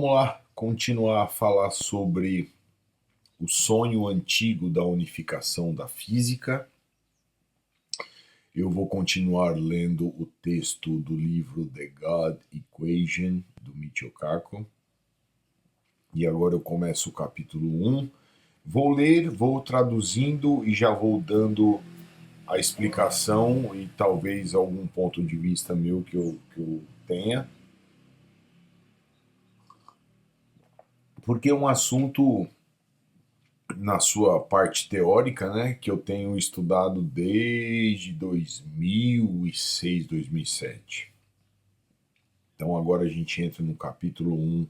Vamos lá continuar a falar sobre o sonho antigo da unificação da física. Eu vou continuar lendo o texto do livro The God Equation, do Michio Kaku. E agora eu começo o capítulo 1. Vou ler, vou traduzindo e já vou dando a explicação e talvez algum ponto de vista meu que eu tenha. Porque é um assunto, na sua parte teórica, né, que eu tenho estudado desde 2006, 2007. Então agora a gente entra no capítulo 1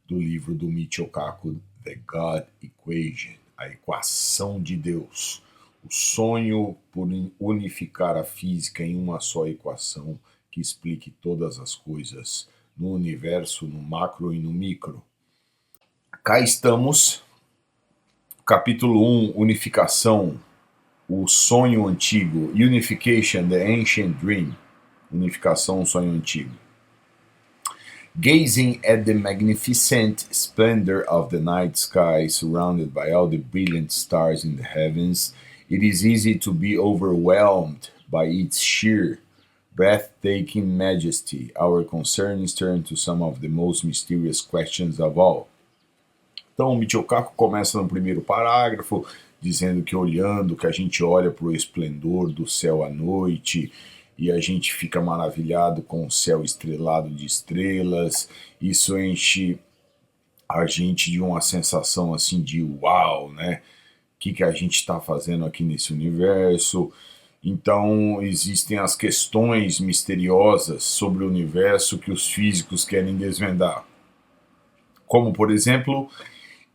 do livro do Michio Kaku, The God Equation, a equação de Deus. O sonho por unificar a física em uma só equação que explique todas as coisas no universo, no macro e no micro. Cá estamos, capítulo 1, unificação, o sonho antigo, Unification, the Ancient Dream, unificação, o sonho antigo. Gazing at the magnificent splendor of the night sky, surrounded by all the brilliant stars in the heavens, it is easy to be overwhelmed by its sheer, breathtaking majesty. Our concerns turn to some of the most mysterious questions of all. Então, o Michio Kaku começa no primeiro parágrafo, dizendo que que a gente olha para o esplendor do céu à noite e a gente fica maravilhado com o céu estrelado de estrelas. Isso enche a gente de uma sensação assim de uau, né? O que a gente está fazendo aqui nesse universo? Então, existem as questões misteriosas sobre o universo que os físicos querem desvendar. Como, por exemplo,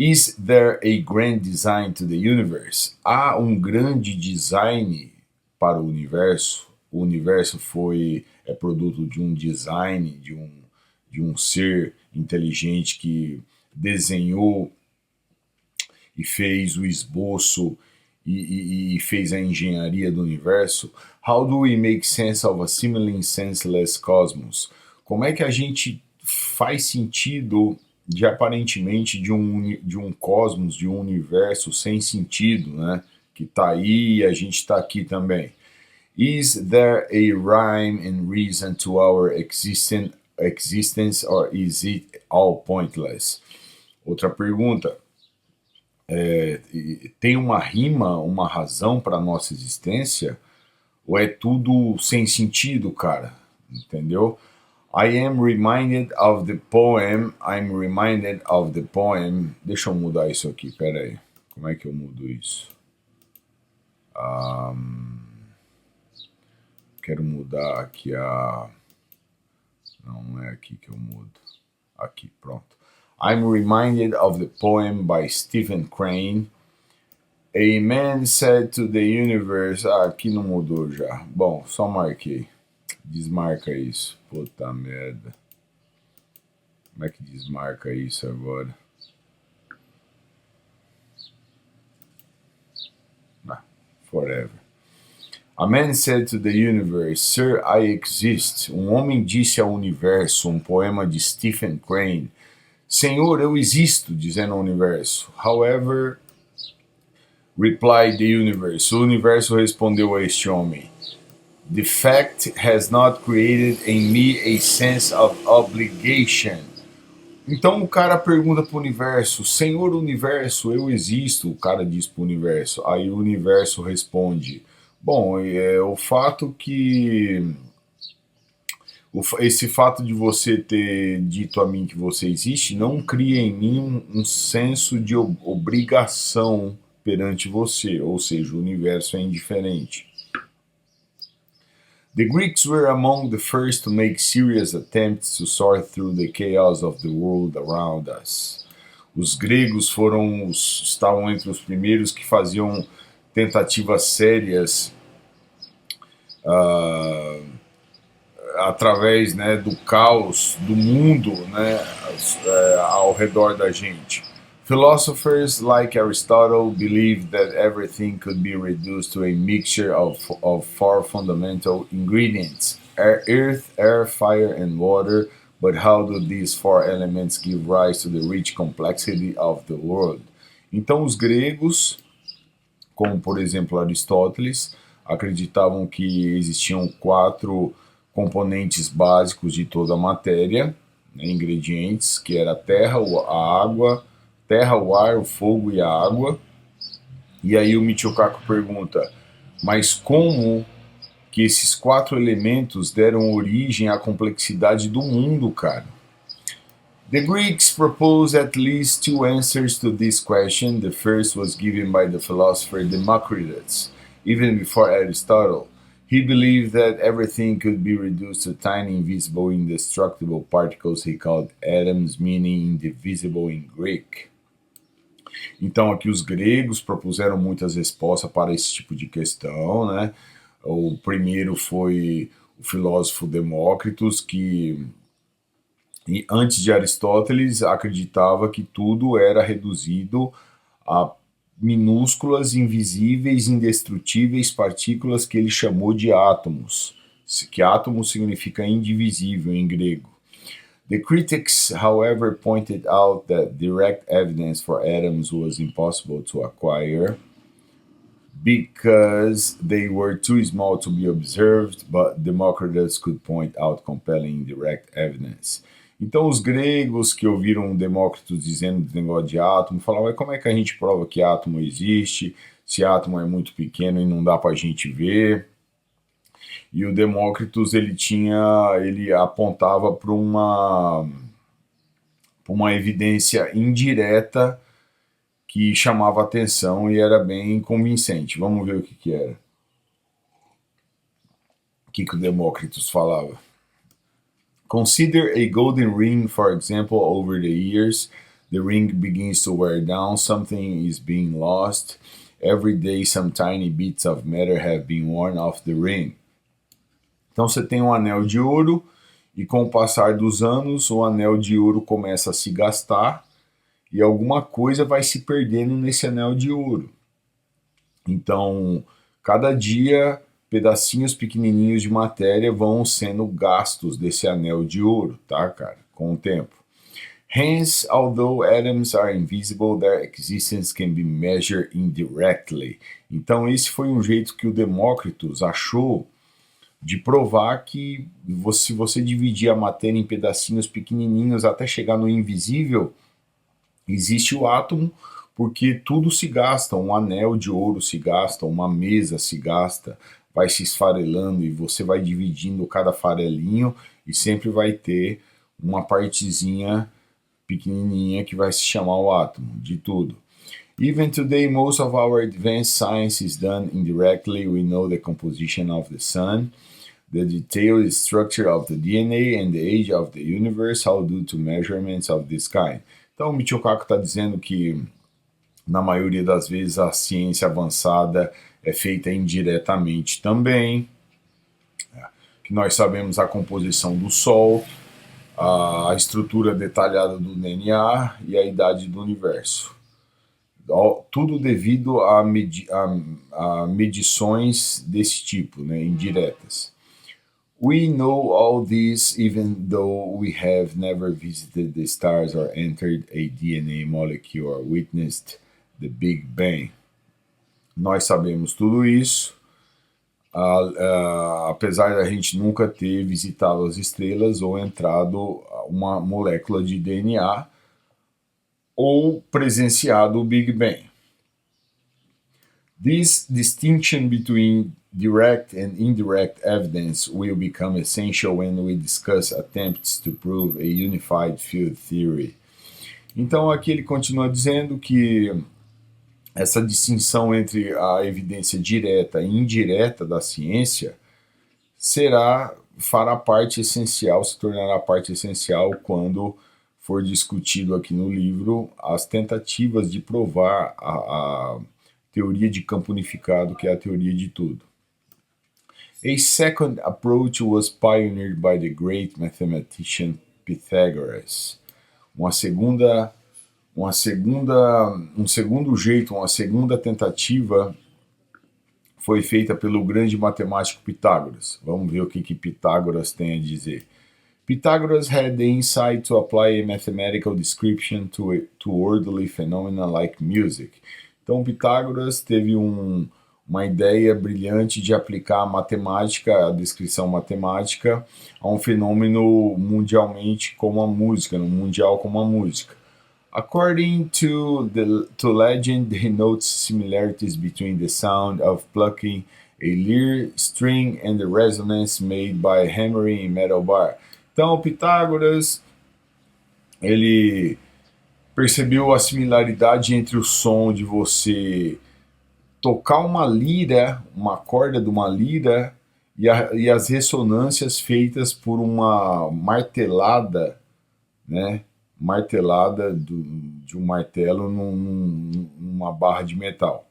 is there a grand design to the universe? Há um grande design para o universo? O universo é produto de um design, de um ser inteligente que desenhou e fez o esboço e fez a engenharia do universo. How do we make sense of a seemingly senseless cosmos? Como é que a gente faz sentido de aparentemente de um cosmos, de um universo sem sentido, né? Que está aí e a gente está aqui também. Is there a rhyme and reason to our existence or is it all pointless? Outra pergunta. Tem uma rima, uma razão para a nossa existência? Ou é tudo sem sentido, cara? Entendeu? I am reminded of the poem. I'm reminded of the poem. Deixa eu mudar isso aqui, pera aí. Como é que eu mudo isso? Quero mudar aqui Não é aqui que eu mudo. Aqui, pronto. I'm reminded of the poem by Stephen Crane. A man said to the universe... aqui não mudou já. Bom, só marquei. Desmarca isso. Puta merda. Como é que desmarca isso agora? Forever. A man said to the universe, Sir, I exist. Um homem disse ao universo, um poema de Stephen Crane. Senhor, eu existo, dizendo ao universo. However, replied the universe. O universo respondeu a este homem. The fact has not created in me a sense of obligation. Então o cara pergunta para o universo, Senhor Universo, eu existo? O cara diz para o universo. Aí o universo responde, bom, o fato que... Esse fato de você ter dito a mim que você existe não cria em mim um senso de obrigação perante você, ou seja, o universo é indiferente. The Greeks were among the first to make serious attempts to sort through the chaos of the world around us. Os gregos estavam entre os primeiros que faziam tentativas sérias através, né, do caos do mundo, né, ao redor da gente. Philosophers like Aristotle believed that everything could be reduced to a mixture of four fundamental ingredients: earth, air, fire, and water, But how do these four elements give rise to the rich complexity of the world? Então, os gregos, como por exemplo Aristóteles, acreditavam que existiam quatro componentes básicos de toda a matéria, né, ingredientes, que era a terra, a água, terra, o ar, o fogo e a água. E aí o Michio Kaku pergunta, mas como que esses quatro elementos deram origem à complexidade do mundo, cara? The Greeks proposed at least two answers to this question. The first was given by the philosopher Democritus, even before Aristotle. He believed that everything could be reduced to tiny, invisible, indestructible particles he called atoms, meaning indivisible in Greek. Então, aqui os gregos propuseram muitas respostas para esse tipo de questão, né? O primeiro foi o filósofo Demócritus, que antes de Aristóteles acreditava que tudo era reduzido a minúsculas, invisíveis, indestrutíveis partículas que ele chamou de átomos, que átomo significa indivisível em grego. The critics, however, pointed out that direct evidence for atoms was impossible to acquire because they were too small to be observed, but Democritus could point out compelling direct evidence. Então os gregos que ouviram Demócrito dizendo do negócio de átomo falavam, mas como é que a gente prova que átomo existe, se átomo é muito pequeno e não dá para a gente ver? E o Demócritus ele apontava para uma evidência indireta que chamava atenção e era bem convincente. Vamos ver o que era. O que o Demócritus falava. Consider a golden ring, for example, over the years. The ring begins to wear down, something is being lost. Every day some tiny bits of matter have been worn off the ring. Então você tem um anel de ouro e com o passar dos anos o anel de ouro começa a se gastar e alguma coisa vai se perdendo nesse anel de ouro. Então, cada dia pedacinhos pequenininhos de matéria vão sendo gastos desse anel de ouro, tá, cara? Com o tempo. Hence, although atoms are invisible, their existence can be measured indirectly. Então, esse foi um jeito que o Demócritus achou de provar que se você dividir a matéria em pedacinhos pequenininhos até chegar no invisível, existe o átomo, porque tudo se gasta, um anel de ouro se gasta, uma mesa se gasta, vai se esfarelando e você vai dividindo cada farelinho e sempre vai ter uma partezinha pequenininha que vai se chamar o átomo de tudo. Even today, most of our advanced science is done indirectly. We know the composition of the sun, the detailed structure of the DNA and the age of the universe, all due to measurements of this kind. Então, o Michio Kaku está dizendo que, na maioria das vezes, a ciência avançada é feita indiretamente também, que nós sabemos a composição do Sol, a estrutura detalhada do DNA e a idade do universo. Tudo devido a medições desse tipo, né, indiretas. We know all this even though we have never visited the stars or entered a DNA molecule or witnessed the Big Bang. Nós sabemos tudo isso, apesar da gente nunca ter visitado as estrelas ou entrado uma molécula de DNA ou presenciado o Big Bang. This distinction between direct and indirect evidence will become essential when we discuss attempts to prove a unified field theory. Então aqui ele continua dizendo que essa distinção entre a evidência direta e indireta da ciência fará parte essencial, se tornará parte essencial quando for discutido aqui no livro as tentativas de provar a teoria de campo unificado, que é a teoria de tudo. A second approach was pioneered by the great mathematician Pythagoras. Um segundo jeito, uma segunda tentativa foi feita pelo grande matemático Pitágoras. Vamos ver o que Pitágoras tem a dizer. Pythagoras had the insight to apply a mathematical description to orderly phenomena like music. Então, Pitágoras teve uma ideia brilhante de aplicar a matemática, a descrição matemática, a um fenômeno mundialmente como a música, no mundial como a música. According to legend, he notes similarities between the sound of plucking a lyre string and the resonance made by hammering a metal bar. Então, Pitágoras, ele percebeu a similaridade entre o som de você tocar uma lira, uma corda de uma lira, e as ressonâncias feitas por uma martelada, né? Martelada de um martelo numa barra de metal.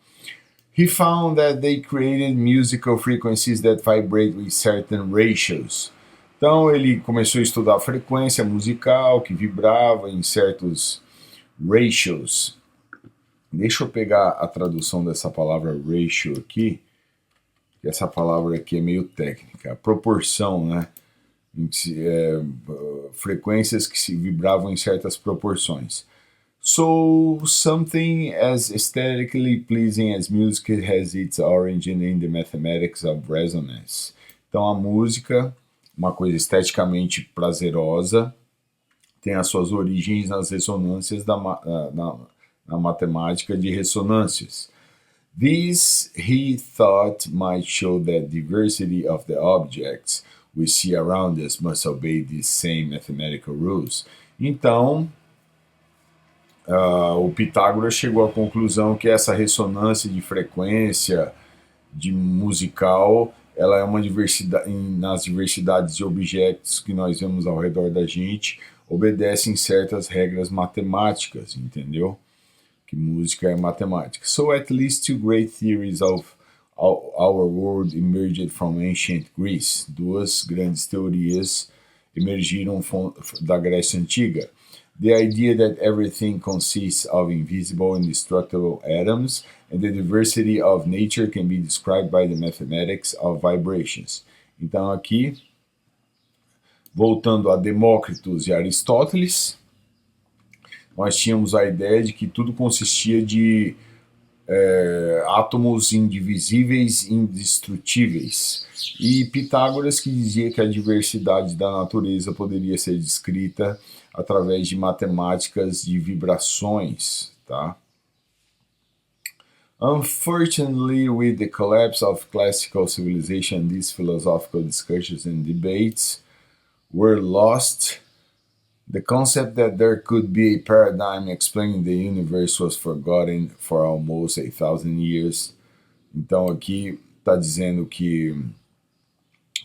He found that they created musical frequencies that vibrate with certain ratios. Então ele começou a estudar a frequência musical que vibrava em certos ratios. Deixa eu pegar a tradução dessa palavra ratio aqui, que essa palavra aqui é meio técnica. Proporção, né? Frequências que se vibravam em certas proporções. So, something as aesthetically pleasing as music has its origin in the mathematics of resonance. Então, a música, uma coisa esteticamente prazerosa, tem as suas origens nas ressonâncias na matemática de ressonâncias. This, he thought, might show that diversity of the objects we see around us must obey these same mathematical rules. Então, o Pitágoras chegou à conclusão que essa ressonância de frequência de musical, ela é uma diversidade, nas diversidades de objetos que nós vemos ao redor da gente, obedecem certas regras matemáticas, entendeu? Que música é matemática. So at least two great theories of our world emerged from ancient Greece. Duas grandes teorias emergiram da Grécia Antiga. The idea that everything consists of invisible and indestructible atoms, and the diversity of nature can be described by the mathematics of vibrations. Então aqui, voltando a Demócritos e Aristóteles, nós tínhamos a ideia de que tudo consistia de átomos indivisíveis e indestrutíveis. E Pitágoras que dizia que a diversidade da natureza poderia ser descrita através de matemáticas de vibrações, tá? Unfortunately, with the collapse of classical civilization, these philosophical discussions and debates were lost. The concept that there could be a paradigm explaining the universe was forgotten for almost 1,000 years. Então aqui está dizendo que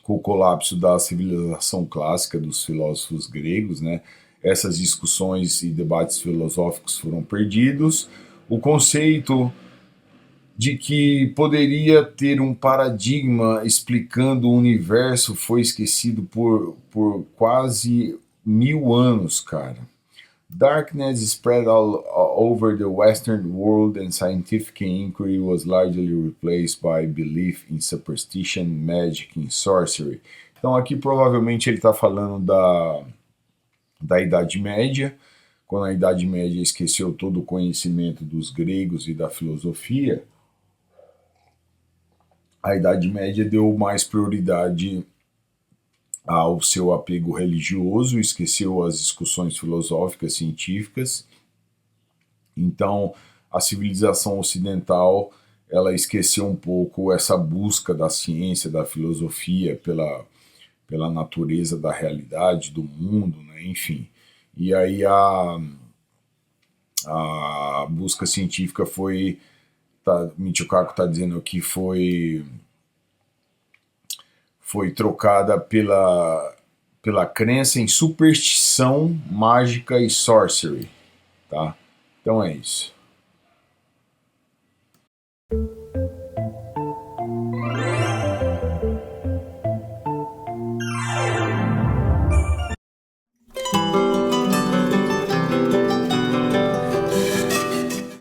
com o colapso da civilização clássica dos filósofos gregos, né, essas discussões e debates filosóficos foram perdidos. O conceito de que poderia ter um paradigma explicando o universo foi esquecido por quase 1000 anos, cara. Darkness spread all over the Western world and scientific inquiry was largely replaced by belief in superstition, magic and sorcery. Então aqui provavelmente ele está falando da Idade Média, quando a Idade Média esqueceu todo o conhecimento dos gregos e da filosofia. A Idade Média deu mais prioridade ao seu apego religioso, esqueceu as discussões filosóficas, científicas. Então, a civilização ocidental, ela esqueceu um pouco essa busca da ciência, da filosofia, pela natureza da realidade, do mundo, né? Enfim. E aí a busca científica foi... Michio Kaku está dizendo que foi trocada pela crença em superstição, mágica e sorcery, tá? Então é isso.